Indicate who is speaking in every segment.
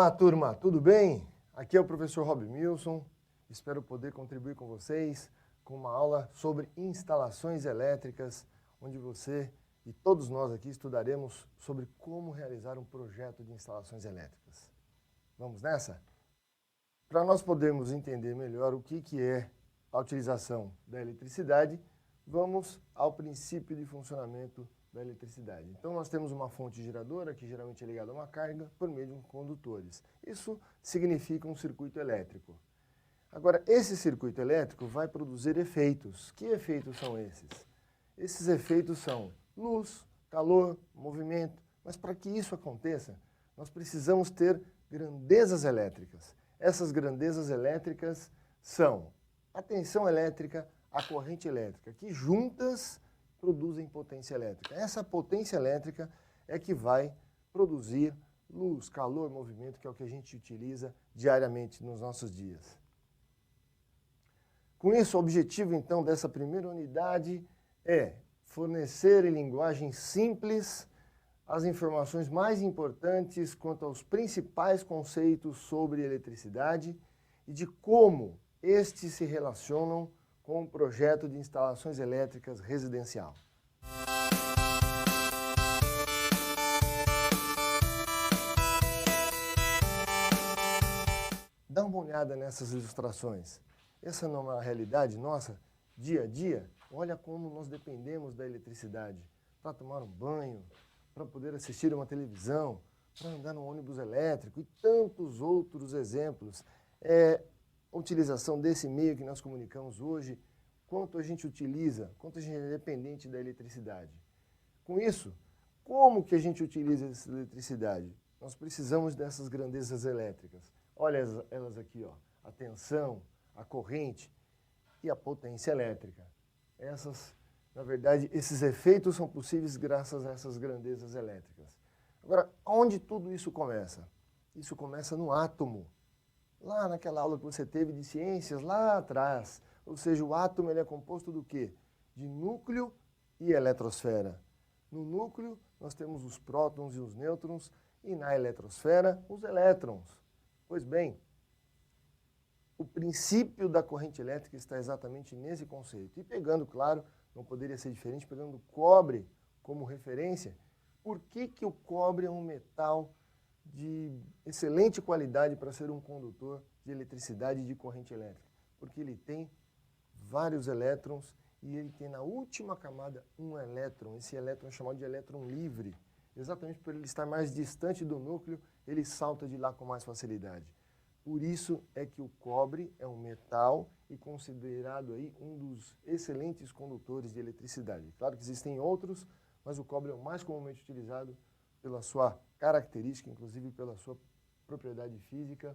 Speaker 1: Olá, turma, tudo bem? Aqui é o professor Rob Milson. Espero poder contribuir com vocês com uma aula sobre instalações elétricas, onde você e todos nós aqui estudaremos sobre como realizar um projeto de instalações elétricas. Vamos nessa? Para nós podermos entender melhor o que é a utilização da eletricidade, vamos ao princípio de funcionamento da eletricidade. Então, nós temos uma fonte geradora, que geralmente é ligada a uma carga, por meio de condutores. Isso significa um circuito elétrico. Agora, esse circuito elétrico vai produzir efeitos. Que efeitos são esses? Esses efeitos são luz, calor, movimento. Mas para que isso aconteça, nós precisamos ter grandezas elétricas. Essas grandezas elétricas são a tensão elétrica, a corrente elétrica, que juntas produzem potência elétrica. Essa potência elétrica é que vai produzir luz, calor, movimento, que é o que a gente utiliza diariamente nos nossos dias. Com isso, o objetivo, então, dessa primeira unidade é fornecer em linguagem simples as informações mais importantes quanto aos principais conceitos sobre eletricidade e de como estes se relacionam com o projeto de instalações elétricas residencial. Dá uma olhada nessas ilustrações. Essa não é uma realidade nossa, dia a dia. Olha como nós dependemos da eletricidade para tomar um banho, para poder assistir uma televisão, para andar num ônibus elétrico e tantos outros exemplos. A utilização desse meio que nós comunicamos hoje, quanto a gente utiliza, quanto a gente é dependente da eletricidade. Com isso, como que a gente utiliza essa eletricidade? Nós precisamos dessas grandezas elétricas. Olha elas aqui, ó, a tensão, a corrente e a potência elétrica. Na verdade, esses efeitos são possíveis graças a essas grandezas elétricas. Agora, onde tudo isso começa? Isso começa no átomo. Lá naquela aula que você teve de ciências, lá atrás. Ou seja, o átomo ele é composto do quê? De núcleo e eletrosfera. No núcleo, nós temos os prótons e os nêutrons, e na eletrosfera, os elétrons. Pois bem, o princípio da corrente elétrica está exatamente nesse conceito. E pegando, claro, não poderia ser diferente, pegando o cobre como referência, por que o cobre é um metal de excelente qualidade para ser um condutor de eletricidade e de corrente elétrica? Porque ele tem vários elétrons e ele tem na última camada um elétron. Esse elétron é chamado de elétron livre. Exatamente por ele estar mais distante do núcleo, ele salta de lá com mais facilidade. Por isso é que o cobre é um metal e considerado aí um dos excelentes condutores de eletricidade. Claro que existem outros, mas o cobre é o mais comumente utilizado pela sua característica, inclusive pela sua propriedade física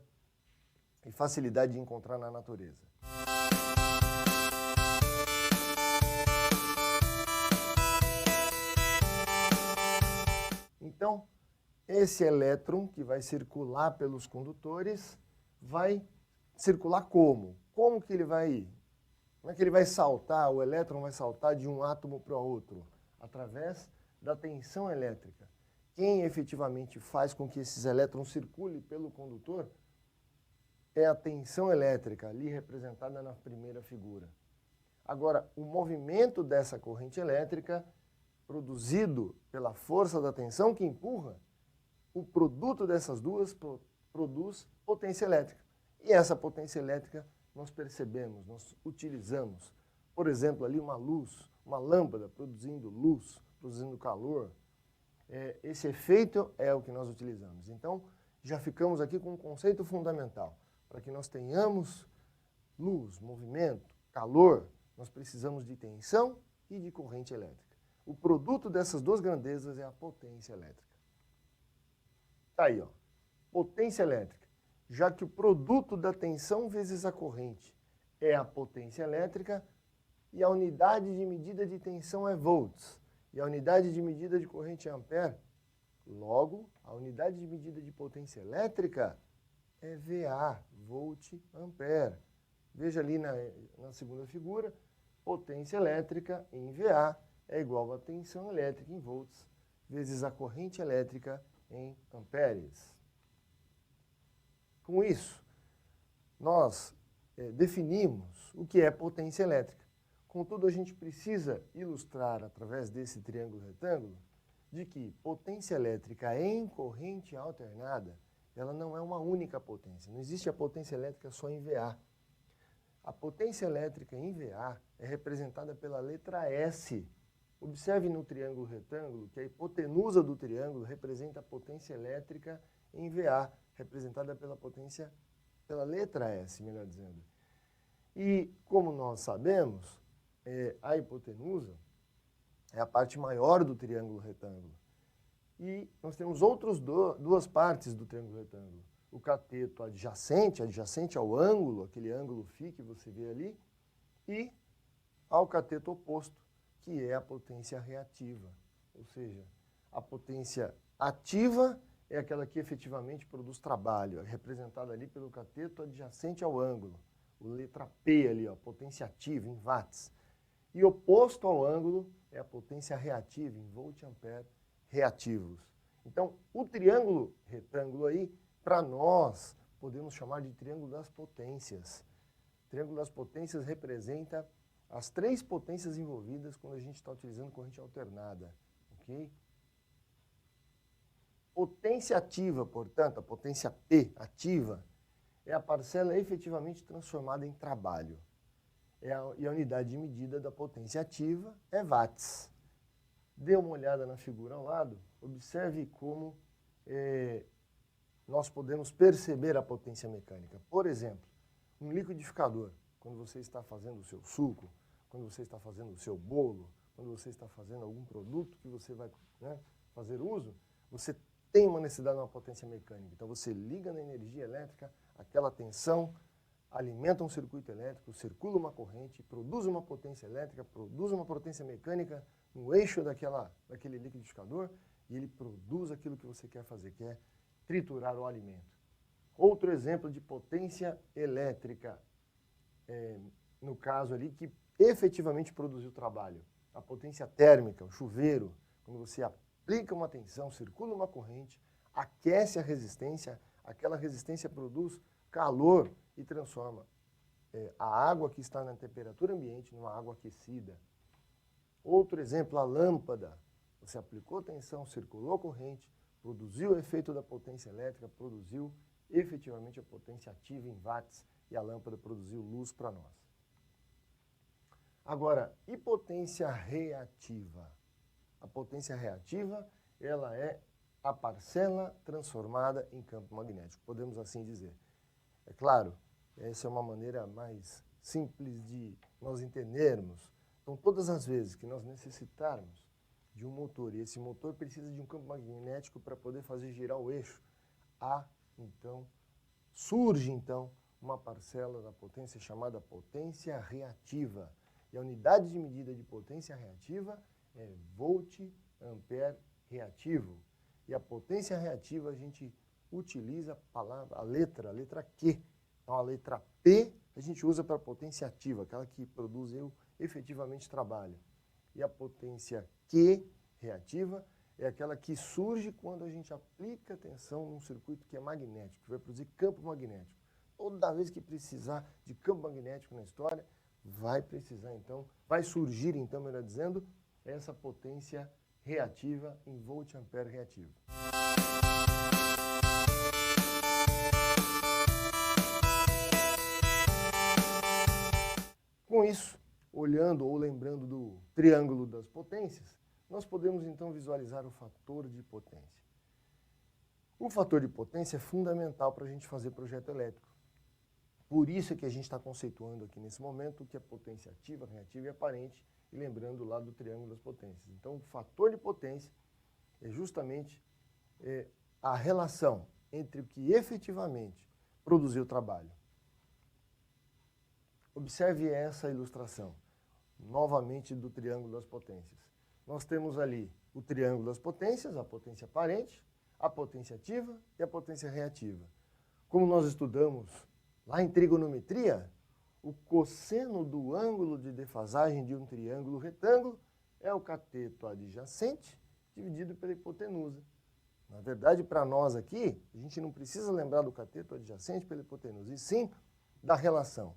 Speaker 1: e facilidade de encontrar na natureza. Então, esse elétron que vai circular pelos condutores vai circular como? Como que ele vai ir? Como é que ele vai saltar, o elétron vai saltar de um átomo para outro? Através da tensão elétrica. Quem efetivamente faz com que esses elétrons circulem pelo condutor é a tensão elétrica, ali representada na primeira figura. Agora, o movimento dessa corrente elétrica, produzido pela força da tensão que empurra, o produto dessas duas produz potência elétrica. E essa potência elétrica nós percebemos, nós utilizamos. Por exemplo, ali uma luz, uma lâmpada produzindo luz, produzindo calor. Esse efeito é o que nós utilizamos. Então, já ficamos aqui com um conceito fundamental. Para que nós tenhamos luz, movimento, calor, nós precisamos de tensão e de corrente elétrica. O produto dessas duas grandezas é a potência elétrica. Está aí, ó. Potência elétrica. Já que o produto da tensão vezes a corrente é a potência elétrica e a unidade de medida de tensão é volts e a unidade de medida de corrente é ampere, logo, a unidade de medida de potência elétrica é VA, volt, ampere. Veja ali na segunda figura, potência elétrica em VA é igual a tensão elétrica em volts vezes a corrente elétrica em amperes. Com isso, nós definimos o que é potência elétrica. Contudo, a gente precisa ilustrar, através desse triângulo retângulo, de que potência elétrica em corrente alternada, ela não é uma única potência. Não existe a potência elétrica só em VA. A potência elétrica em VA é representada pela letra S. Observe no triângulo retângulo que a hipotenusa do triângulo representa a potência elétrica em VA, representada pela letra S, melhor dizendo. E, como nós sabemos, a hipotenusa é a parte maior do triângulo retângulo. E nós temos outras duas partes do triângulo retângulo. O cateto adjacente ao ângulo, aquele ângulo φ que você vê ali, e ao cateto oposto, que é a potência reativa. Ou seja, a potência ativa é aquela que efetivamente produz trabalho, é representada ali pelo cateto adjacente ao ângulo, o letra P ali, ó, potência ativa em watts. E oposto ao ângulo é a potência reativa em volt-ampere reativos. Então, o triângulo retângulo aí, para nós, podemos chamar de triângulo das potências. O triângulo das potências representa as três potências envolvidas quando a gente está utilizando corrente alternada. Ok? Potência ativa, portanto, a potência P ativa, é a parcela efetivamente transformada em trabalho. E a unidade de medida da potência ativa é watts. Dê uma olhada na figura ao lado, observe como nós podemos perceber a potência mecânica. Por exemplo, um liquidificador, quando você está fazendo o seu suco, quando você está fazendo o seu bolo, quando você está fazendo algum produto que você vai fazer uso, você tem uma necessidade de uma potência mecânica. Então você liga na energia elétrica, aquela tensão alimenta um circuito elétrico, circula uma corrente, produz uma potência elétrica, produz uma potência mecânica no eixo daquele liquidificador e ele produz aquilo que você quer fazer, que é triturar o alimento. Outro exemplo de potência elétrica, no caso ali, que efetivamente produziu trabalho. A potência térmica, o chuveiro, quando você aplica uma tensão, circula uma corrente, aquece a resistência, aquela resistência produz calor e transforma a água que está na temperatura ambiente numa água aquecida. Outro exemplo, a lâmpada. Você aplicou tensão, circulou corrente, produziu o efeito da potência elétrica, produziu efetivamente a potência ativa em watts e a lâmpada produziu luz para nós. Agora, e potência reativa? A potência reativa, ela é a parcela transformada em campo magnético, podemos assim dizer. É claro, essa é uma maneira mais simples de nós entendermos. Então, todas as vezes que nós necessitarmos de um motor, e esse motor precisa de um campo magnético para poder fazer girar o eixo, surge então uma parcela da potência chamada potência reativa. E a unidade de medida de potência reativa é volt-ampere reativo. E a potência reativa a gente utiliza a letra Q. Então, a letra P a gente usa para a potência ativa, aquela que produz efetivamente trabalho. E a potência Q reativa é aquela que surge quando a gente aplica tensão num circuito que é magnético, que vai produzir campo magnético. Toda vez que precisar de campo magnético na história, vai surgir então, melhor dizendo, essa potência reativa em volt-ampere reativo. Com isso, olhando ou lembrando do triângulo das potências, nós podemos então visualizar o fator de potência. O fator de potência é fundamental para a gente fazer projeto elétrico. Por isso é que a gente está conceituando aqui nesse momento o que é potência ativa, reativa e aparente, e lembrando lá do triângulo das potências. Então, o fator de potência é justamente a relação entre o que efetivamente produziu o trabalho. Observe essa ilustração, novamente do triângulo das potências. Nós temos ali o triângulo das potências, a potência aparente, a potência ativa e a potência reativa. Como nós estudamos lá em trigonometria, o cosseno do ângulo de defasagem de um triângulo retângulo é o cateto adjacente dividido pela hipotenusa. Na verdade, para nós aqui, a gente não precisa lembrar do cateto adjacente pela hipotenusa, e sim da relação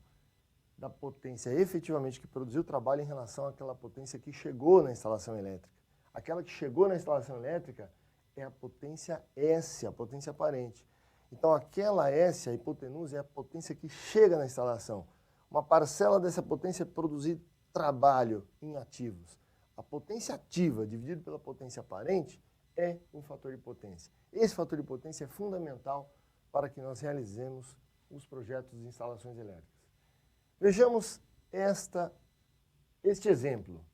Speaker 1: da potência efetivamente que produziu o trabalho em relação àquela potência que chegou na instalação elétrica. Aquela que chegou na instalação elétrica é a potência S, a potência aparente. Então, aquela S, a hipotenusa, é a potência que chega na instalação. Uma parcela dessa potência é produzir trabalho em ativos. A potência ativa dividida pela potência aparente é um fator de potência. Esse fator de potência é fundamental para que nós realizemos os projetos de instalações elétricas. Vejamos este exemplo,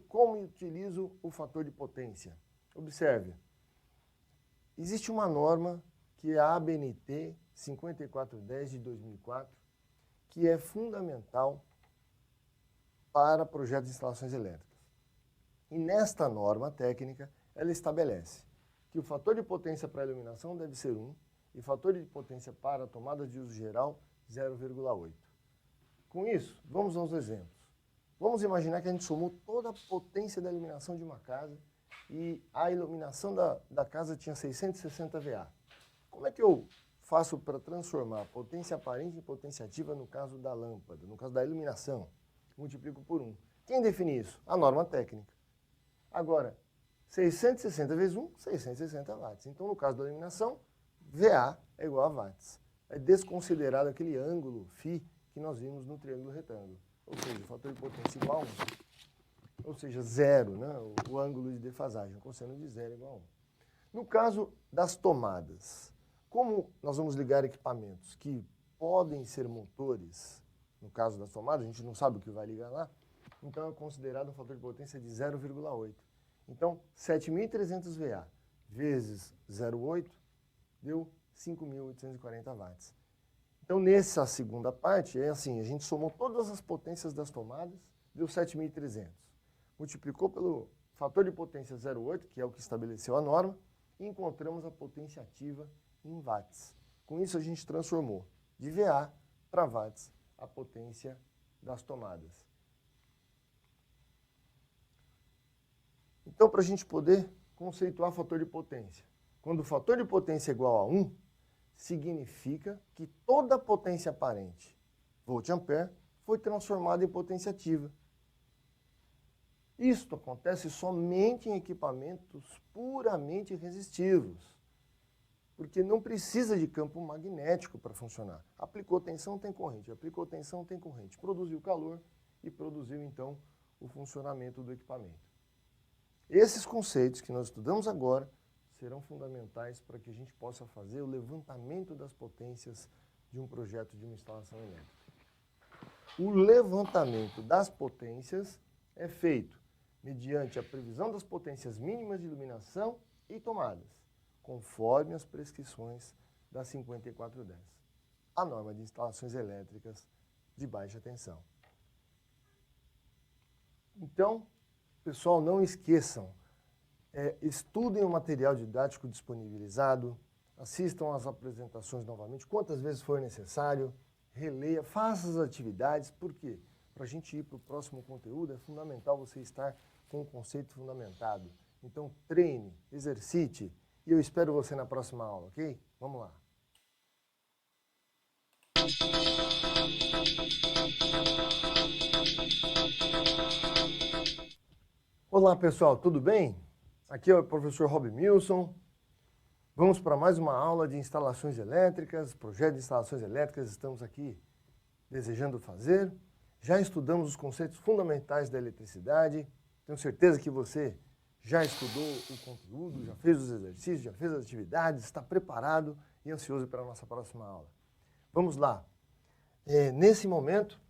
Speaker 1: como utilizo o fator de potência. Observe, existe uma norma que é a ABNT 5410 de 2004, que é fundamental para projetos de instalações elétricas. E nesta norma técnica, ela estabelece que o fator de potência para a iluminação deve ser 1 e o fator de potência para a tomada de uso geral 0,8. Com isso, vamos aos exemplos. Vamos imaginar que a gente somou toda a potência da iluminação de uma casa e a iluminação da casa tinha 660 VA. Como é que eu faço para transformar a potência aparente em potência ativa no caso da lâmpada, no caso da iluminação? Multiplico por 1. Quem define isso? A norma técnica. Agora, 660 vezes 1, 660 watts. Então, no caso da iluminação, VA é igual a watts. É desconsiderado aquele ângulo φ que nós vimos no triângulo retângulo. Ou seja, o fator de potência igual a 1. Ou seja, zero, né? O ângulo de defasagem, o cosseno de zero é igual a 1. No caso das tomadas, como nós vamos ligar equipamentos que podem ser motores, no caso das tomadas, a gente não sabe o que vai ligar lá, então é considerado um fator de potência de 0,8. Então, 7.300 VA vezes 0,8 deu 5.840 watts. Então, nessa segunda parte, é assim, a gente somou todas as potências das tomadas, deu 7.300. Multiplicou pelo fator de potência 0,8, que é o que estabeleceu a norma, e encontramos a potência ativa em watts. Com isso, a gente transformou de VA para watts a potência das tomadas. Então, para a gente poder conceituar fator de potência, quando o fator de potência é igual a 1, significa que toda a potência aparente, volt-ampere, foi transformada em potência ativa. Isto acontece somente em equipamentos puramente resistivos, porque não precisa de campo magnético para funcionar. Aplicou tensão, tem corrente. Aplicou tensão, tem corrente. Produziu calor e produziu, então, o funcionamento do equipamento. Esses conceitos que nós estudamos agora serão fundamentais para que a gente possa fazer o levantamento das potências de um projeto de uma instalação elétrica. O levantamento das potências é feito mediante a previsão das potências mínimas de iluminação e tomadas, conforme as prescrições da 5410, a norma de instalações elétricas de baixa tensão. Então, pessoal, não esqueçam, estudem o material didático disponibilizado, assistam às apresentações novamente, quantas vezes for necessário, releia, faça as atividades, por quê? Para a gente ir para o próximo conteúdo, é fundamental você estar com o conceito fundamentado. Então, treine, exercite, e eu espero você na próxima aula, ok? Vamos lá. Olá, pessoal, tudo bem? Aqui é o professor Rob Milson. Vamos para mais uma aula de instalações elétricas, projeto de instalações elétricas, estamos aqui desejando fazer. Já estudamos os conceitos fundamentais da eletricidade, tenho certeza que você já estudou o conteúdo, já fez os exercícios, já fez as atividades, está preparado e ansioso para a nossa próxima aula. Vamos lá. Nesse momento,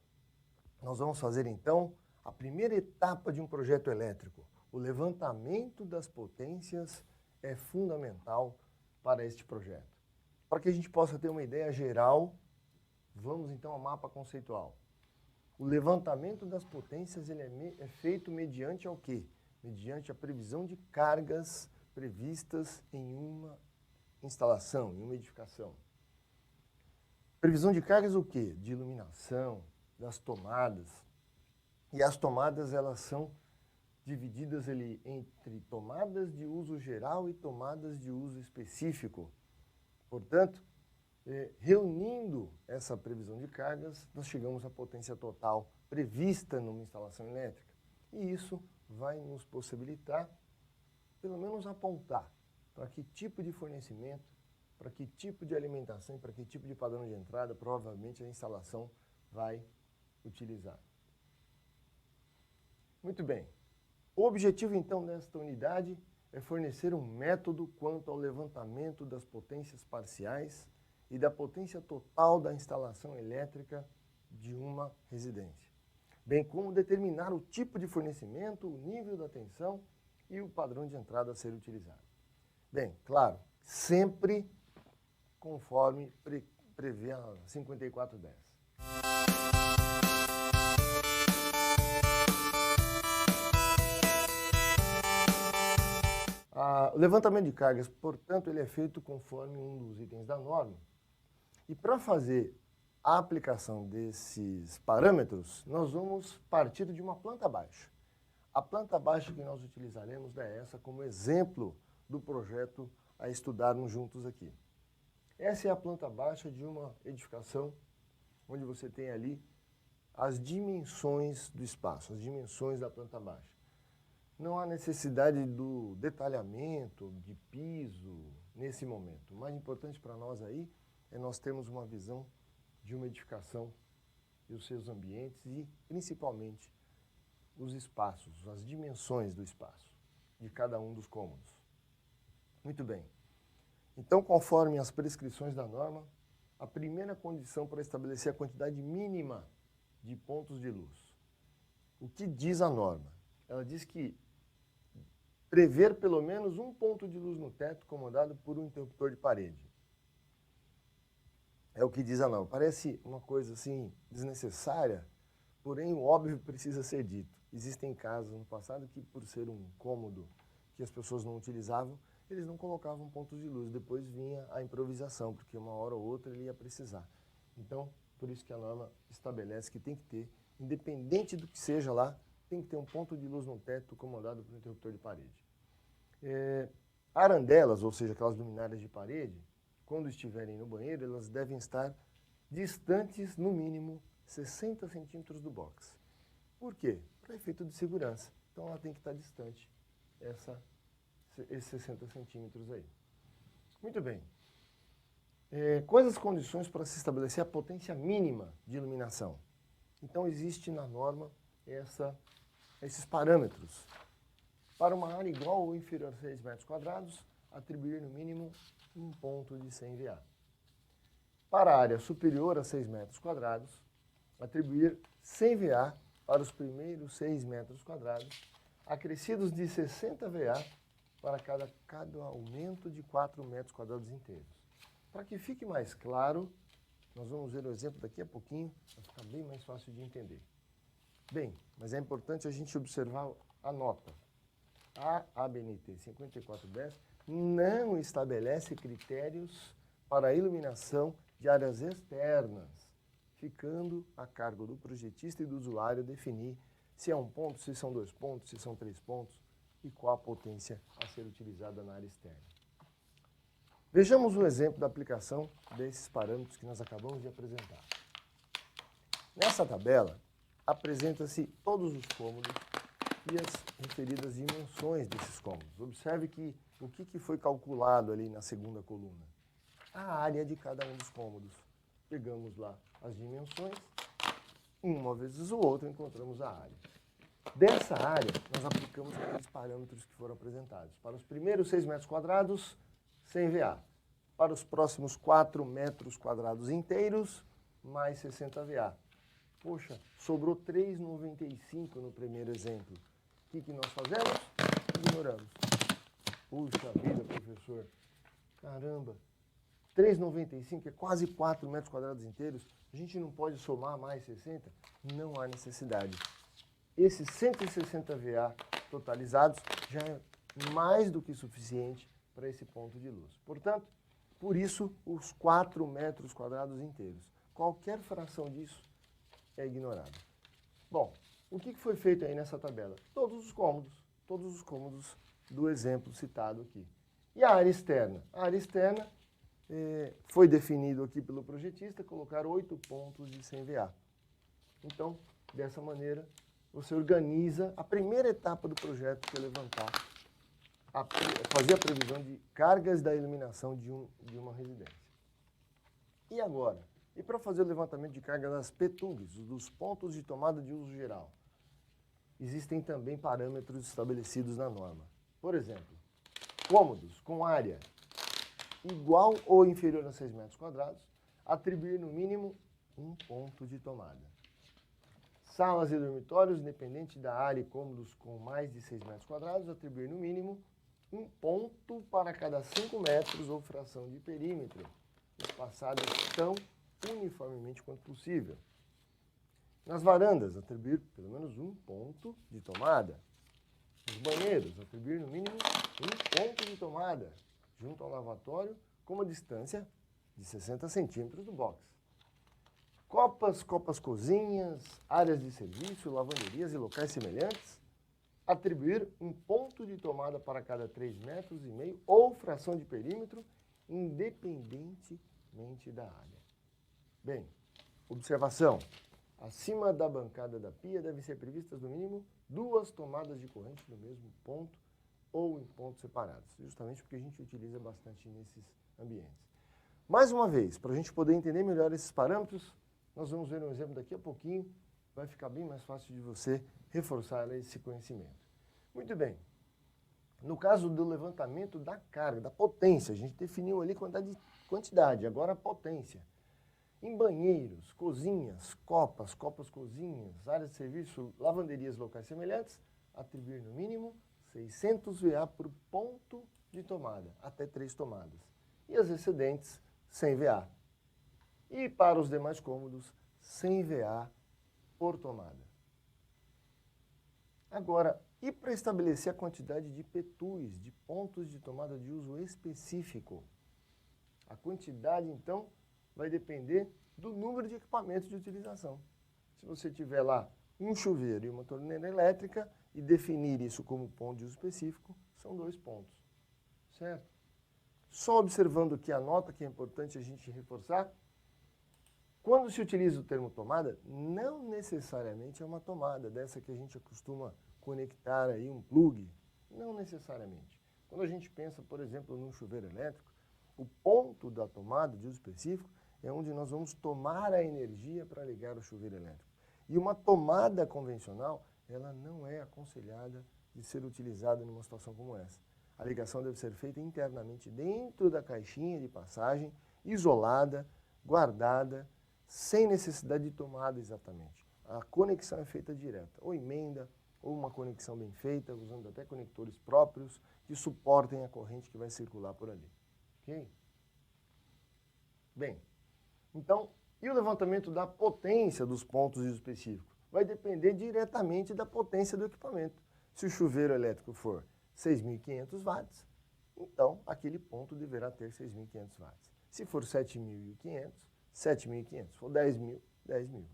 Speaker 1: nós vamos fazer então a primeira etapa de um projeto elétrico. O levantamento das potências é fundamental para este projeto. Para que a gente possa ter uma ideia geral, vamos então ao mapa conceitual. O levantamento das potências ele é feito mediante ao quê? Mediante a previsão de cargas previstas em uma instalação, em uma edificação. Previsão de cargas o quê? De iluminação, das tomadas. E as tomadas, elas são divididas ali entre tomadas de uso geral e tomadas de uso específico. Portanto, reunindo essa previsão de cargas, nós chegamos à potência total prevista numa instalação elétrica. E isso vai nos possibilitar, pelo menos, apontar para que tipo de fornecimento, para que tipo de alimentação, para que tipo de padrão de entrada, provavelmente a instalação vai utilizar. Muito bem. O objetivo, então, desta unidade é fornecer um método quanto ao levantamento das potências parciais e da potência total da instalação elétrica de uma residência, bem como determinar o tipo de fornecimento, o nível da tensão e o padrão de entrada a ser utilizado. Bem, claro, sempre conforme prevê a 5410. O levantamento de cargas, portanto, ele é feito conforme um dos itens da norma. E para fazer a aplicação desses parâmetros, nós vamos partir de uma planta baixa. A planta baixa que nós utilizaremos é essa como exemplo do projeto a estudarmos juntos aqui. Essa é a planta baixa de uma edificação onde você tem ali as dimensões do espaço, as dimensões da planta baixa. Não há necessidade do detalhamento, de piso, nesse momento. O mais importante para nós aí é nós termos uma visão de uma edificação e os seus ambientes e, principalmente, os espaços, as dimensões do espaço, de cada um dos cômodos. Muito bem. Então, conforme as prescrições da norma, a primeira condição para estabelecer a quantidade mínima de pontos de luz. O que diz a norma? Ela diz que prever pelo menos um ponto de luz no teto comandado por um interruptor de parede. É o que diz a norma. Parece uma coisa assim desnecessária, porém o óbvio precisa ser dito. Existem casos no passado que, por ser um cômodo que as pessoas não utilizavam, eles não colocavam pontos de luz. Depois vinha a improvisação, porque uma hora ou outra ele ia precisar. Então, por isso que a norma estabelece que tem que ter, independente do que seja lá, tem que ter um ponto de luz no teto comandado por um interruptor de parede. Arandelas, ou seja, aquelas luminárias de parede, quando estiverem no banheiro, elas devem estar distantes, no mínimo, 60 centímetros do box. Por quê? Para efeito de segurança. Então, ela tem que estar distante, esses 60 centímetros aí. Muito bem. Quais as condições para se estabelecer a potência mínima de iluminação? Então, existe na norma esses parâmetros. Para uma área igual ou inferior a 6 metros quadrados, atribuir no mínimo um ponto de 100 VA. Para a área superior a 6 metros quadrados, atribuir 100 VA para os primeiros 6 metros quadrados, acrescidos de 60 VA para cada aumento de 4 metros quadrados inteiros. Para que fique mais claro, nós vamos ver o exemplo daqui a pouquinho, para ficar bem mais fácil de entender. Bem, mas é importante a gente observar a nota. A ABNT 5410 não estabelece critérios para a iluminação de áreas externas, ficando a cargo do projetista e do usuário definir se é um ponto, se são 2 pontos, se são 3 pontos e qual a potência a ser utilizada na área externa. Vejamos um exemplo da aplicação desses parâmetros que nós acabamos de apresentar. Nessa tabela, apresenta-se todos os cômodos e as referidas dimensões desses cômodos. Observe que o que foi calculado ali na segunda coluna? A área de cada um dos cômodos. Pegamos lá as dimensões, uma vezes o outro encontramos a área. Dessa área, nós aplicamos aqueles parâmetros que foram apresentados. Para os primeiros 6 metros quadrados, 100 VA. Para os próximos 4 metros quadrados inteiros, mais 60 VA. Poxa, sobrou 3,95 no primeiro exemplo. O que nós fazemos? Ignoramos. Puxa vida, professor. Caramba, 3,95 é quase 4 metros quadrados inteiros. A gente não pode somar mais 60? Não há necessidade. Esses 160 VA totalizados já é mais do que suficiente para esse ponto de luz. Portanto, por isso, os 4 metros quadrados inteiros. Qualquer fração disso é ignorada. Bom, o que foi feito aí nessa tabela? Todos os cômodos. todos os cômodos do exemplo citado aqui. E a área externa? A área externa foi definido aqui pelo projetista colocar 8 pontos de 100 VA. Então, dessa maneira, você organiza a primeira etapa do projeto, que é levantar, fazer a previsão de cargas da iluminação de uma residência. E agora? E para fazer o levantamento de carga das PTUGs, dos pontos de tomada de uso geral? Existem também parâmetros estabelecidos na norma. Por exemplo, cômodos com área igual ou inferior a 6 metros quadrados, atribuir no mínimo 1 ponto de tomada. Salas e dormitórios, independente da área e cômodos com mais de 6 metros quadrados, atribuir no mínimo 1 ponto para cada 5 metros ou fração de perímetro, espaçadas tão uniformemente quanto possível. Nas varandas, atribuir pelo menos 1 ponto de tomada. Nos banheiros, atribuir no mínimo 1 ponto de tomada, junto ao lavatório, com uma distância de 60 centímetros do box. Copas, cozinhas, áreas de serviço, lavanderias e locais semelhantes, atribuir 1 ponto de tomada para cada 3,5 metros ou fração de perímetro, independentemente da área. Bem, observação. Acima da bancada da pia devem ser previstas no mínimo 2 tomadas de corrente no mesmo ponto ou em pontos separados, justamente porque a gente utiliza bastante nesses ambientes. Mais uma vez, para a gente poder entender melhor esses parâmetros, nós vamos ver um exemplo daqui a pouquinho, vai ficar bem mais fácil de você reforçar esse conhecimento. Muito bem, no caso do levantamento da carga, da potência, a gente definiu ali quantidade, agora a potência. Em banheiros, cozinhas, copas, cozinhas, áreas de serviço, lavanderias, locais semelhantes, atribuir no mínimo 600 VA por ponto de tomada, até 3 tomadas. E as excedentes, 100 VA. E para os demais cômodos, 100 VA por tomada. Agora, e para estabelecer a quantidade de PTUs, de pontos de tomada de uso específico? A quantidade, então, vai depender do número de equipamentos de utilização. Se você tiver lá um chuveiro e uma torneira elétrica e definir isso como ponto de uso específico, são 2 pontos, certo? Só observando que a nota que é importante a gente reforçar, quando se utiliza o termo tomada, não necessariamente é uma tomada dessa que a gente costuma conectar aí um plug, não necessariamente. Quando a gente pensa, por exemplo, num chuveiro elétrico, o ponto da tomada de uso específico é onde nós vamos tomar a energia para ligar o chuveiro elétrico. E uma tomada convencional, ela não é aconselhada de ser utilizada numa situação como essa. A ligação deve ser feita internamente dentro da caixinha de passagem, isolada, guardada, sem necessidade de tomada exatamente. A conexão é feita direta, ou emenda, ou uma conexão bem feita, usando até conectores próprios que suportem a corrente que vai circular por ali. Ok? Bem, então, e o levantamento da potência dos pontos de uso específico? Vai depender diretamente da potência do equipamento. Se o chuveiro elétrico for 6.500 watts, então aquele ponto deverá ter 6.500 watts. Se for 7.500, 7.500. Se for 10.000, 10.000.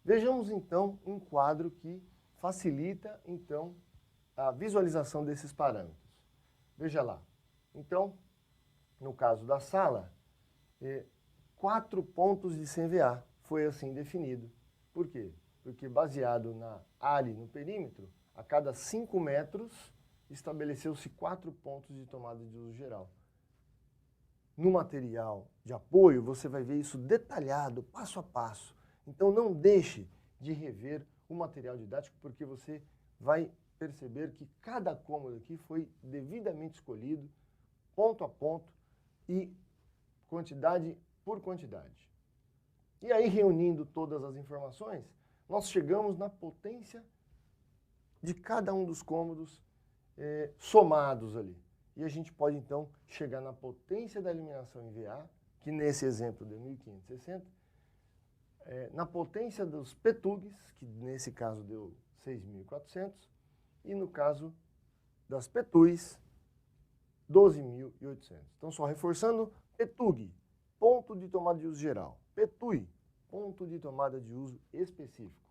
Speaker 1: Vejamos então um quadro que facilita então a visualização desses parâmetros. Veja lá. Então, no caso da sala, 4 pontos de 100 VA foi assim definido. Por quê? Porque baseado na área e no perímetro, a cada 5 metros estabeleceu-se 4 pontos de tomada de uso geral. No material de apoio, você vai ver isso detalhado, passo a passo. Então, não deixe de rever o material didático, porque você vai perceber que cada cômodo aqui foi devidamente escolhido, ponto a ponto e quantidade por quantidade. E aí, reunindo todas as informações, nós chegamos na potência de cada um dos cômodos somados ali. E a gente pode, então, chegar na potência da iluminação em VA, que nesse exemplo deu 1.560, na potência dos PTUGs, que nesse caso deu 6.400, e no caso das PTUs, 12.800. Então, só reforçando, PTUG, ponto de tomada de uso geral, PTUI, ponto de tomada de uso específico.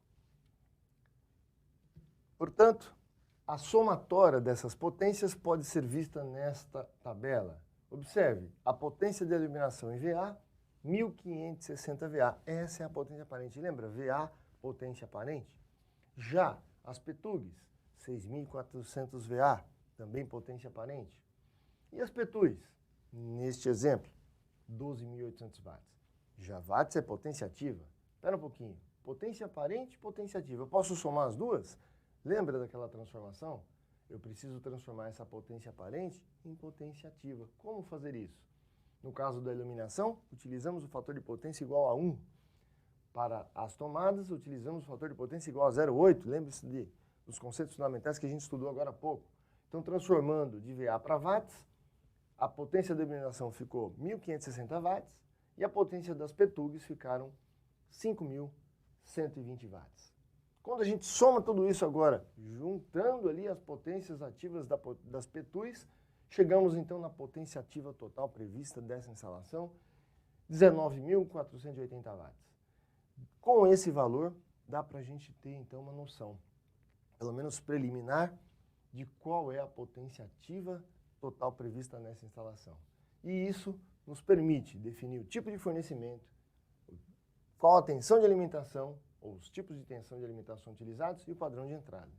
Speaker 1: Portanto, a somatória dessas potências pode ser vista nesta tabela. Observe, a potência de iluminação em VA, 1560 VA. Essa é a potência aparente. Lembra? VA, potência aparente. Já as PTUGs, 6400 VA, também potência aparente. E as PTUIs? Neste exemplo, 12.800 watts. Já watts é potência ativa. Espera um pouquinho. Potência aparente e potência ativa. Eu posso somar as duas? Lembra daquela transformação? Eu preciso transformar essa potência aparente em potência ativa. Como fazer isso? No caso da iluminação, utilizamos o fator de potência igual a 1. Para as tomadas, utilizamos o fator de potência igual a 0,8. Lembre-se dos conceitos fundamentais que a gente estudou agora há pouco. Então, transformando de VA para watts, a potência da iluminação ficou 1.560 watts e a potência das PTUGs ficaram 5.120 watts. Quando a gente soma tudo isso agora, juntando ali as potências ativas das PTUIs, chegamos então na potência ativa total prevista dessa instalação, 19.480 watts. Com esse valor, dá para a gente ter então uma noção, pelo menos preliminar, de qual é a potência ativa total prevista nessa instalação. E isso nos permite definir o tipo de fornecimento, qual a tensão de alimentação, ou os tipos de tensão de alimentação utilizados e o padrão de entrada.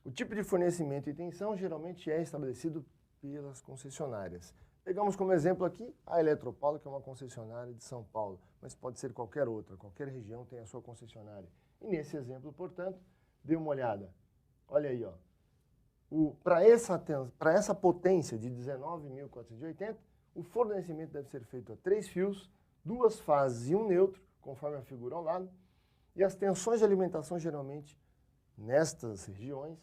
Speaker 1: O tipo de fornecimento e tensão geralmente é estabelecido pelas concessionárias. Pegamos como exemplo aqui a Eletropaulo, que é uma concessionária de São Paulo, mas pode ser qualquer outra, qualquer região tem a sua concessionária. E nesse exemplo, portanto, dê uma olhada. Olha aí, ó. Para essa potência de 19.480, o fornecimento deve ser feito a 3 fios, 2 fases e um neutro, conforme a figura ao lado, e as tensões de alimentação geralmente nestas regiões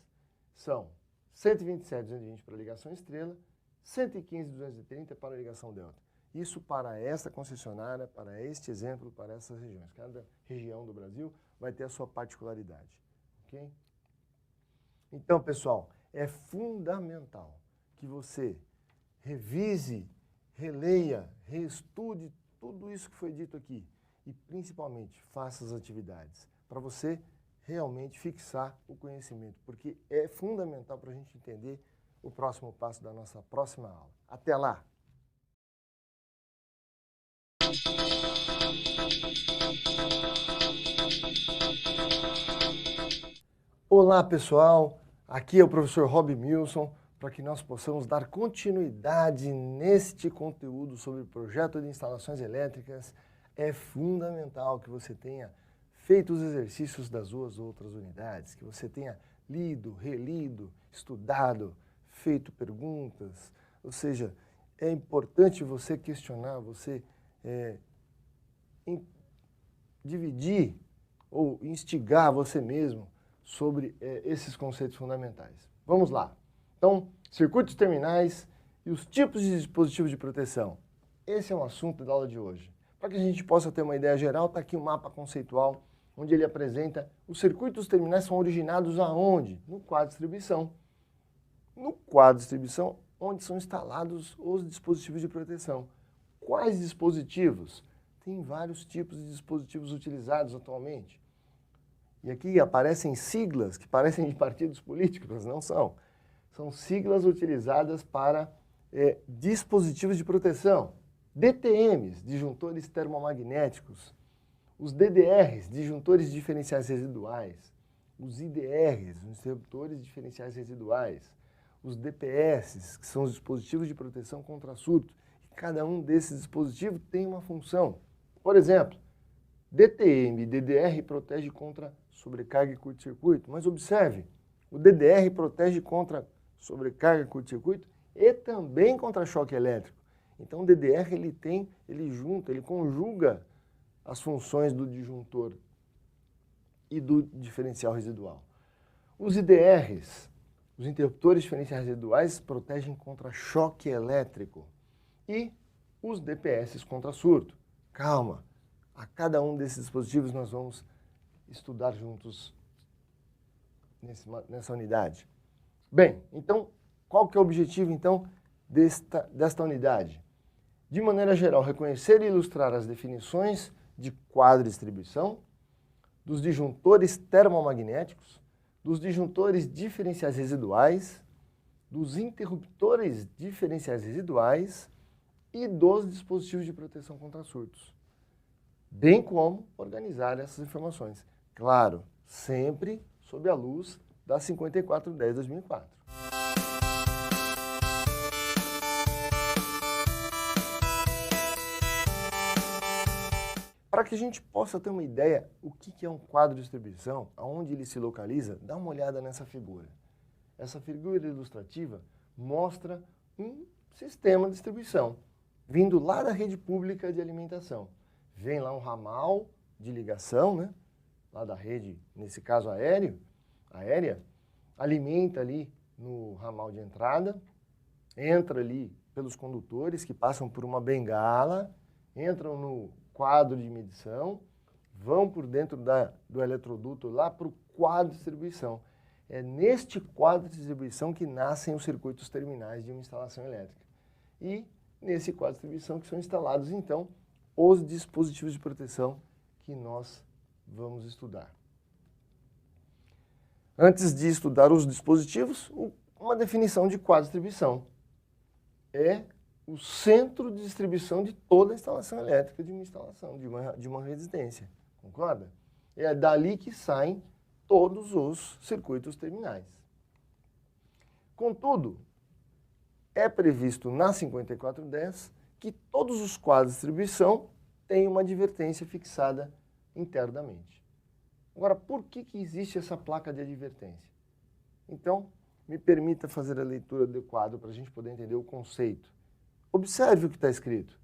Speaker 1: são 127.220 para a ligação estrela, 115.230 para a ligação delta. Isso para esta concessionária, para este exemplo, para essas regiões. Cada região do Brasil vai ter a sua particularidade. Ok? Então, pessoal, é fundamental que você revise, releia, reestude tudo isso que foi dito aqui e, principalmente, faça as atividades para você realmente fixar o conhecimento, porque é fundamental para a gente entender o próximo passo da nossa próxima aula. Até lá! Olá, pessoal! Aqui é o professor Rob Milson, para que nós possamos dar continuidade neste conteúdo sobre o projeto de instalações elétricas. É fundamental que você tenha feito os exercícios das duas outras unidades, que você tenha lido, relido, estudado, feito perguntas, ou seja, é importante você questionar, você dividir ou instigar você mesmo sobre esses conceitos fundamentais. Vamos lá. Então, circuitos terminais e os tipos de dispositivos de proteção. Esse é o assunto da aula de hoje. Para que a gente possa ter uma ideia geral, está aqui o mapa conceitual, onde ele apresenta os circuitos terminais são originados aonde? No quadro de distribuição. No quadro de distribuição, onde são instalados os dispositivos de proteção. Quais dispositivos? Tem vários tipos de dispositivos utilizados atualmente. E aqui aparecem siglas que parecem de partidos políticos, mas não são. São siglas utilizadas para dispositivos de proteção. DTMs, disjuntores termomagnéticos. Os DDRs, disjuntores diferenciais residuais. Os IDRs, os interruptores diferenciais residuais. Os DPS, que são os dispositivos de proteção contra surto. E cada um desses dispositivos tem uma função. Por exemplo, DTM e DDR protege contra sobrecarga e curto-circuito. Mas observe, o DDR protege contra sobrecarga e curto-circuito e também contra choque elétrico. Então o DDR ele conjuga as funções do disjuntor e do diferencial residual. Os IDRs, os interruptores diferenciais residuais, protegem contra choque elétrico e os DPS contra surto. Calma, a cada um desses dispositivos nós vamos estudar juntos nessa unidade. Bem, então, qual que é o objetivo então desta unidade? De maneira geral, reconhecer e ilustrar as definições de quadro-distribuição, dos disjuntores termomagnéticos, dos disjuntores diferenciais residuais, dos interruptores diferenciais residuais e dos dispositivos de proteção contra surtos, bem como organizar essas informações. Claro, sempre sob a luz da 5410/2004. Para que a gente possa ter uma ideia o que é um quadro de distribuição, aonde ele se localiza, dá uma olhada nessa figura. Essa figura ilustrativa mostra um sistema de distribuição, vindo lá da rede pública de alimentação. Vem lá um ramal de ligação, né? Lá da rede, nesse caso aérea, alimenta ali no ramal de entrada, entra ali pelos condutores que passam por uma bengala, entram no quadro de medição, vão por dentro do eletroduto lá para o quadro de distribuição. É neste quadro de distribuição que nascem os circuitos terminais de uma instalação elétrica. E nesse quadro de distribuição que são instalados, então, os dispositivos de proteção que nós vamos estudar. Antes de estudar os dispositivos, uma definição de quadro de distribuição. É o centro de distribuição de toda a instalação elétrica de uma instalação, de uma residência. Concorda? É dali que saem todos os circuitos terminais. Contudo, é previsto na 5410 que todos os quadros de distribuição têm uma advertência fixada internamente. Agora, por que existe essa placa de advertência? Então, me permita fazer a leitura do quadro para a gente poder entender o conceito. Observe o que está escrito.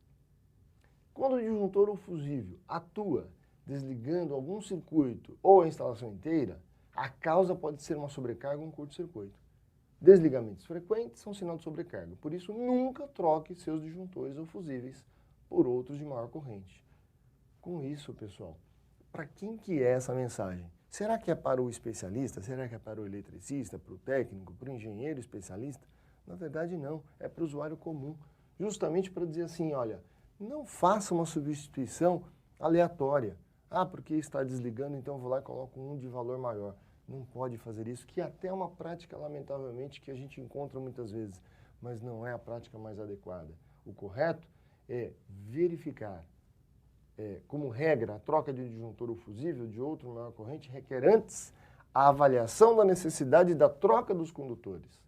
Speaker 1: Quando o disjuntor ou fusível atua desligando algum circuito ou a instalação inteira, a causa pode ser uma sobrecarga ou um curto-circuito. Desligamentos frequentes são sinal de sobrecarga. Por isso, nunca troque seus disjuntores ou fusíveis por outros de maior corrente. Com isso, pessoal, para quem que é essa mensagem? Será que é para o especialista? Será que é para o eletricista, para o técnico, para o engenheiro especialista? Na verdade, não. É para o usuário comum. Justamente para dizer assim, olha, não faça uma substituição aleatória. Ah, porque está desligando, então eu vou lá e coloco um de valor maior. Não pode fazer isso, que até é uma prática, lamentavelmente, que a gente encontra muitas vezes, mas não é a prática mais adequada. O correto é verificar. Como regra, a troca de disjuntor ou fusível de outro maior corrente requer antes a avaliação da necessidade da troca dos condutores.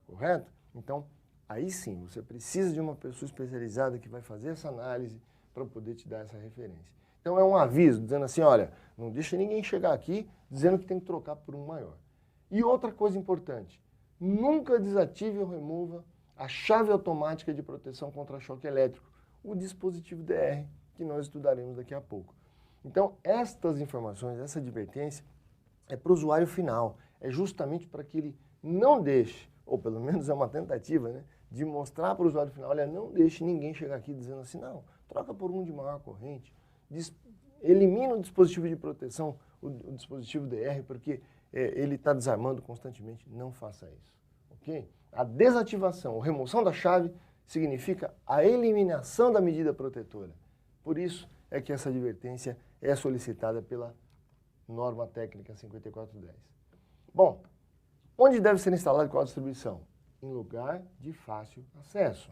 Speaker 1: Correto? Então, aí sim, você precisa de uma pessoa especializada que vai fazer essa análise para poder te dar essa referência. Então é um aviso, dizendo assim, olha, não deixa ninguém chegar aqui dizendo que tem que trocar por um maior. E outra coisa importante, nunca desative ou remova a chave automática de proteção contra choque elétrico, o dispositivo DR, que nós estudaremos daqui a pouco. Então, estas informações, essa advertência, é para o usuário final. É justamente para que ele não deixe, ou pelo menos é uma tentativa, né, de mostrar para o usuário final, olha, não deixe ninguém chegar aqui dizendo assim, não, troca por um de maior corrente, elimina o dispositivo de proteção, o dispositivo DR, porque ele está desarmando constantemente. Não faça isso, ok? A desativação ou remoção da chave significa a eliminação da medida protetora. Por isso é que essa advertência é solicitada pela norma técnica 5410. Bom, onde deve ser instalado qual distribuição? Em lugar de fácil acesso.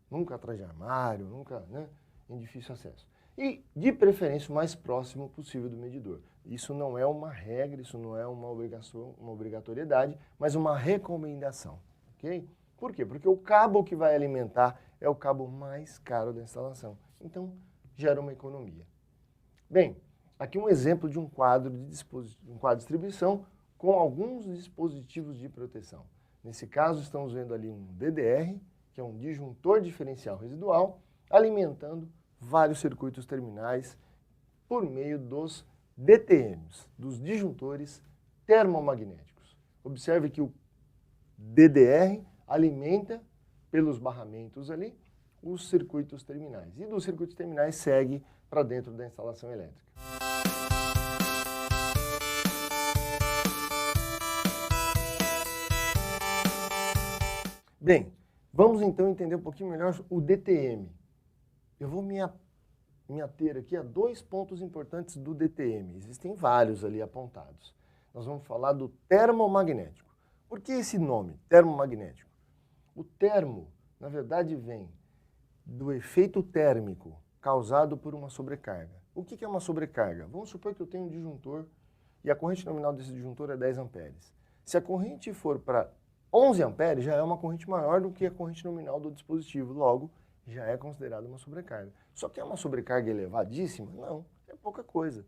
Speaker 1: Nunca atrás de armário, nunca, né, em difícil acesso. E, de preferência, o mais próximo possível do medidor. Isso não é uma regra, isso não é uma obrigação, uma obrigatoriedade, mas uma recomendação, ok? Por quê? Porque o cabo que vai alimentar é o cabo mais caro da instalação. Então, gera uma economia. Bem, aqui um exemplo de um quadro de distribuição com alguns dispositivos de proteção. Nesse caso, estamos vendo ali um DDR, que é um disjuntor diferencial residual, alimentando vários circuitos terminais por meio dos DTMs, dos disjuntores termomagnéticos. Observe que o DDR alimenta pelos barramentos ali os circuitos terminais. E dos circuitos terminais segue para dentro da instalação elétrica. Bem, vamos então entender um pouquinho melhor o DTM. eu vou me ater aqui a 2 pontos importantes do DTM. Existem vários ali apontados. Nós vamos falar do termomagnético. Por que esse nome, termomagnético? O termo, na verdade, vem do efeito térmico causado por uma sobrecarga. O que é uma sobrecarga? Vamos supor que eu tenho um disjuntor e a corrente nominal desse disjuntor é 10 amperes. Se a corrente for para 11 amperes, já é uma corrente maior do que a corrente nominal do dispositivo. Logo, já é considerada uma sobrecarga. Só que é uma sobrecarga elevadíssima? Não, é pouca coisa.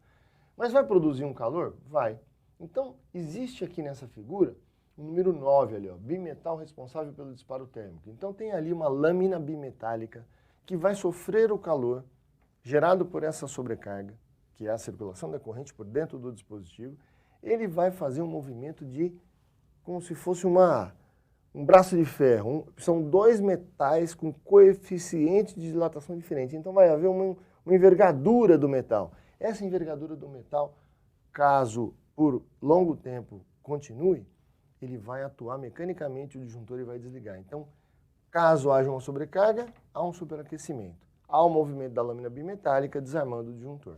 Speaker 1: Mas vai produzir um calor? Vai. Então, existe aqui nessa figura o número 9 ali, ó, bimetal responsável pelo disparo térmico. Então, tem ali uma lâmina bimetálica que vai sofrer o calor gerado por essa sobrecarga, que é a circulação da corrente por dentro do dispositivo. Ele vai fazer um movimento de, como se fosse um braço de ferro. São 2 metais com coeficiente de dilatação diferente. Então vai haver uma envergadura do metal. Essa envergadura do metal, caso por longo tempo continue, ele vai atuar mecanicamente, o disjuntor e vai desligar. Então, caso haja uma sobrecarga, há um superaquecimento. Há um movimento da lâmina bimetálica desarmando o disjuntor.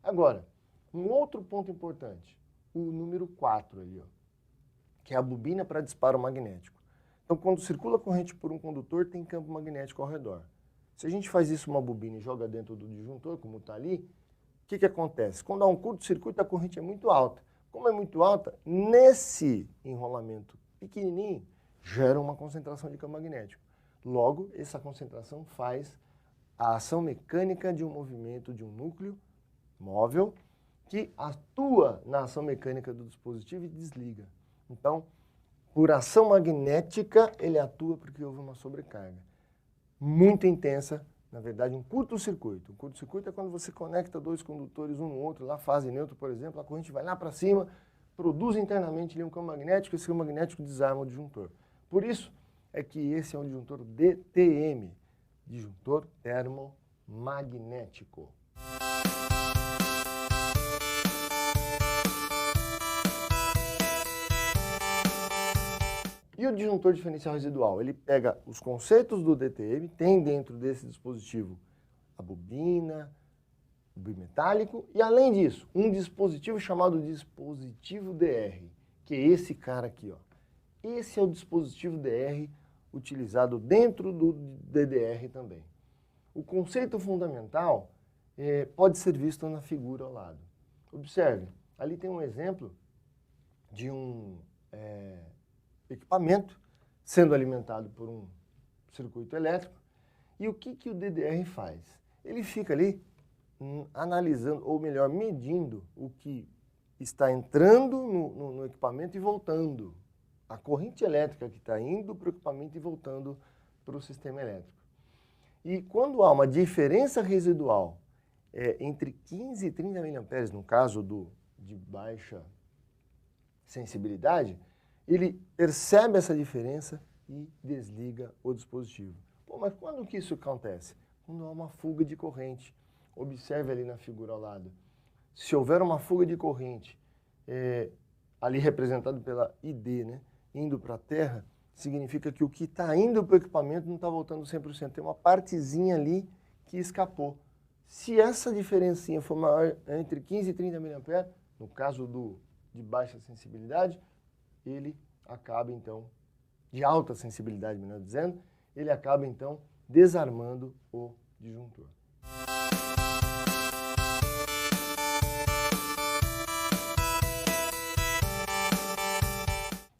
Speaker 1: Agora, um outro ponto importante, o número 4 ali, ó, que é a bobina para disparo magnético. Então, quando circula corrente por um condutor, tem campo magnético ao redor. Se a gente faz isso uma bobina e joga dentro do disjuntor, como está ali, o que acontece? Quando há um curto-circuito, a corrente é muito alta. Como é muito alta, nesse enrolamento pequenininho, gera uma concentração de campo magnético. Logo, essa concentração faz a ação mecânica de um movimento de um núcleo móvel que atua na ação mecânica do dispositivo e desliga. Então, por ação magnética, ele atua porque houve uma sobrecarga muito intensa, na verdade, um curto-circuito. Um curto-circuito é quando você conecta 2 condutores um no outro, lá fase neutra, por exemplo, a corrente vai lá para cima, produz internamente ali um campo magnético, esse campo magnético desarma o disjuntor. Por isso é que esse é um disjuntor DTM, disjuntor termomagnético. E o disjuntor diferencial residual? Ele pega os conceitos do DTM, tem dentro desse dispositivo a bobina, o bimetálico e, além disso, um dispositivo chamado dispositivo DR, que é esse cara aqui, ó. Esse é o dispositivo DR utilizado dentro do DDR também. O conceito fundamental pode ser visto na figura ao lado. Observe, ali tem um exemplo de um equipamento sendo alimentado por um circuito elétrico. E o que o DDR faz? Ele fica ali analisando, ou melhor, medindo o que está entrando no equipamento e voltando. A corrente elétrica que está indo para o equipamento e voltando para o sistema elétrico. E quando há uma diferença residual entre 15 e 30 mA, no caso de baixa sensibilidade, ele percebe essa diferença e desliga o dispositivo. Pô, mas quando que isso acontece? Quando há uma fuga de corrente. Observe ali na figura ao lado. Se houver uma fuga de corrente, ali representado pela ID, né, indo para a Terra, significa que o que está indo para o equipamento não está voltando 100%. Tem uma partezinha ali que escapou. Se essa diferencinha for maior entre 15 e 30 mA, no caso de baixa sensibilidade, ele acaba, então, de alta sensibilidade, melhor dizendo, ele acaba, então, desarmando o disjuntor.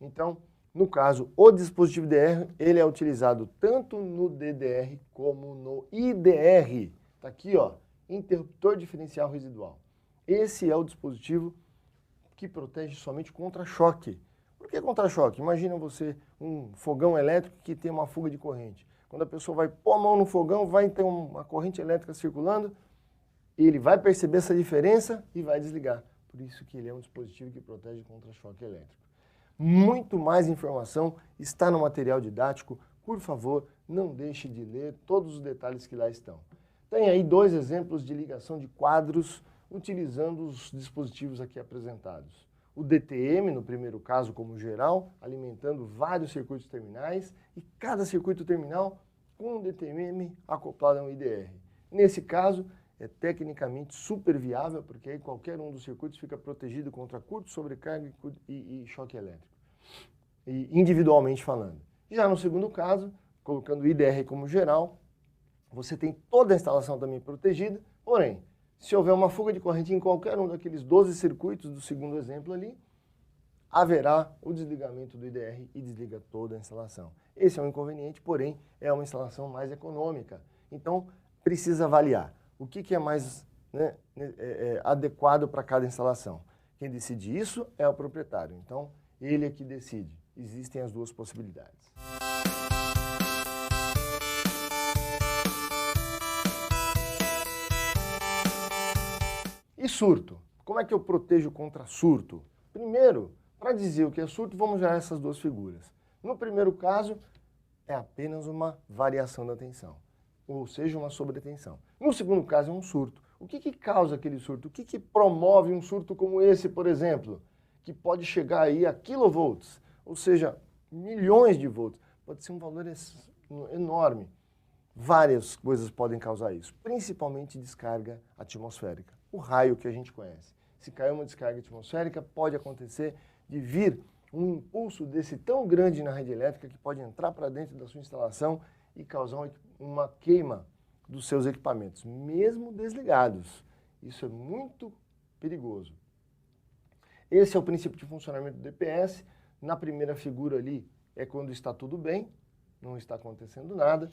Speaker 1: Então, no caso, o dispositivo DR, ele é utilizado tanto no DDR como no IDR. Está aqui, ó, interruptor diferencial residual. Esse é o dispositivo que protege somente contra choque. Por que contra-choque? Imagina você um fogão elétrico que tem uma fuga de corrente. Quando a pessoa vai pôr a mão no fogão, vai ter uma corrente elétrica circulando, ele vai perceber essa diferença e vai desligar. Por isso que ele é um dispositivo que protege contra choque elétrico. Muito mais informação está no material didático. Por favor, não deixe de ler todos os detalhes que lá estão. Tem aí 2 exemplos de ligação de quadros utilizando os dispositivos aqui apresentados. O DTM, no primeiro caso, como geral, alimentando vários circuitos terminais e cada circuito terminal com um DTM acoplado a um IDR. Nesse caso, é tecnicamente super viável, porque aí qualquer um dos circuitos fica protegido contra curto, sobrecarga e choque elétrico, e individualmente falando. Já no segundo caso, colocando o IDR como geral, você tem toda a instalação também protegida, porém, se houver uma fuga de corrente em qualquer um daqueles 12 circuitos do segundo exemplo ali, haverá o desligamento do IDR e desliga toda a instalação. Esse é um inconveniente, porém, é uma instalação mais econômica. Então, precisa avaliar o que é mais adequado para cada instalação. Quem decide isso é o proprietário. Então, ele é que decide. Existem as duas possibilidades. E surto? Como é que eu protejo contra surto? Primeiro, para dizer o que é surto, vamos usar essas duas figuras. No primeiro caso, é apenas uma variação da tensão, ou seja, uma sobretensão. No segundo caso, é um surto. O que causa aquele surto? O que promove um surto como esse, por exemplo, que pode chegar aí a quilovolts, ou seja, milhões de volts? Pode ser um valor enorme. Várias coisas podem causar isso, principalmente descarga atmosférica, o raio que a gente conhece. Se cair uma descarga atmosférica, pode acontecer de vir um impulso desse tão grande na rede elétrica que pode entrar para dentro da sua instalação e causar uma queima dos seus equipamentos, mesmo desligados. Isso é muito perigoso. Esse é o princípio de funcionamento do DPS. Na primeira figura ali é quando está tudo bem, não está acontecendo nada,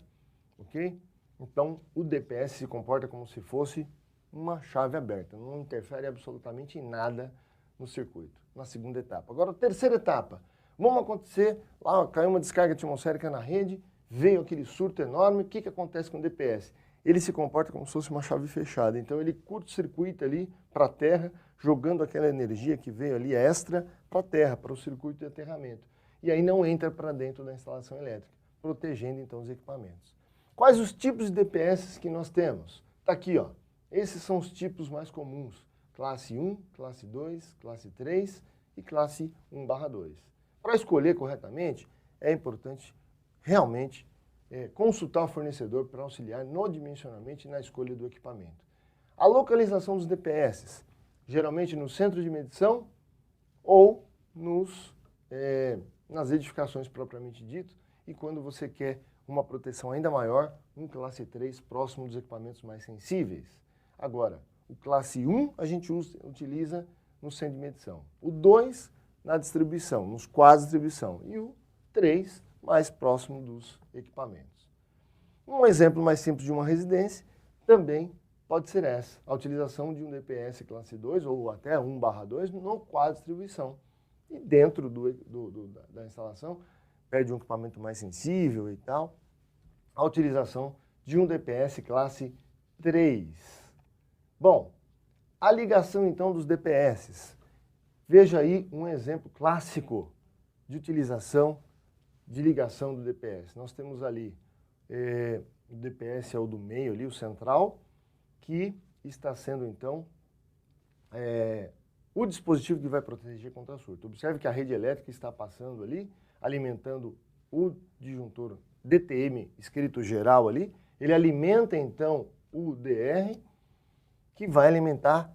Speaker 1: ok? Então, o DPS se comporta como se fosse uma chave aberta, não interfere absolutamente em nada no circuito, na segunda etapa. Agora, a terceira etapa, vamos acontecer, lá caiu uma descarga atmosférica na rede, veio aquele surto enorme, o que acontece com o DPS? Ele se comporta como se fosse uma chave fechada, então ele curto-circuita ali para a terra, jogando aquela energia que veio ali extra para a terra, para o circuito de aterramento. E aí não entra para dentro da instalação elétrica, protegendo então os equipamentos. Quais os tipos de DPS que nós temos? Está aqui, ó. Esses são os tipos mais comuns. Classe 1, classe 2, classe 3 e classe 1/2. Para escolher corretamente, é importante realmente consultar o fornecedor para auxiliar no dimensionamento e na escolha do equipamento. A localização dos DPS, geralmente no centro de medição ou nas edificações propriamente dito, e quando você quer uma proteção ainda maior, um classe 3 próximo dos equipamentos mais sensíveis. Agora, o classe 1 a gente utiliza no centro de medição. O 2 na distribuição, nos quadros de distribuição. E o 3 mais próximo dos equipamentos. Um exemplo mais simples de uma residência também pode ser essa. A utilização de um DPS classe 2 ou até 1/2 no quadro de distribuição. E dentro da instalação, perto de um equipamento mais sensível e tal, a utilização de um DPS classe 3. Bom, a ligação então dos DPS. Veja aí um exemplo clássico de utilização de ligação do DPS. Nós temos ali, o DPS é o do meio ali, o central, que está sendo então o dispositivo que vai proteger contra surto. Observe que a rede elétrica está passando ali, alimentando o disjuntor DTM escrito geral ali, ele alimenta então o DR, que vai alimentar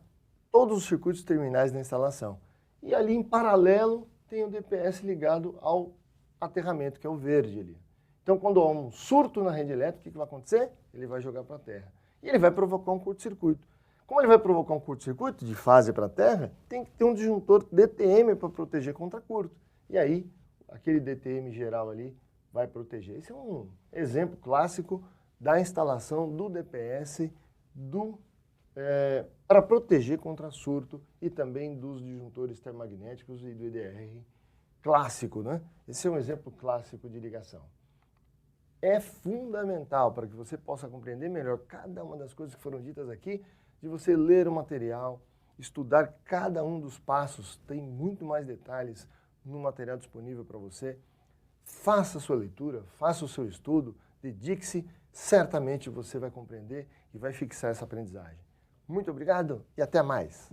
Speaker 1: todos os circuitos terminais da instalação. E ali em paralelo tem o DPS ligado ao aterramento, que é o verde ali. Então quando há um surto na rede elétrica, o que vai acontecer? Ele vai jogar para a terra. E ele vai provocar um curto-circuito. Como ele vai provocar um curto-circuito de fase para a terra, tem que ter um disjuntor DTM para proteger contra curto. E aí, aquele DTM geral ali vai proteger. Esse é um exemplo clássico da instalação do DPS para proteger contra surto e também dos disjuntores termomagnéticos e do IDR clássico, né? Esse é um exemplo clássico de ligação. É fundamental para que você possa compreender melhor cada uma das coisas que foram ditas aqui, de você ler o material, estudar cada um dos passos, tem muito mais detalhes no material disponível para você. Faça a sua leitura, faça o seu estudo, dedique-se, certamente você vai compreender e vai fixar essa aprendizagem. Muito obrigado e até mais!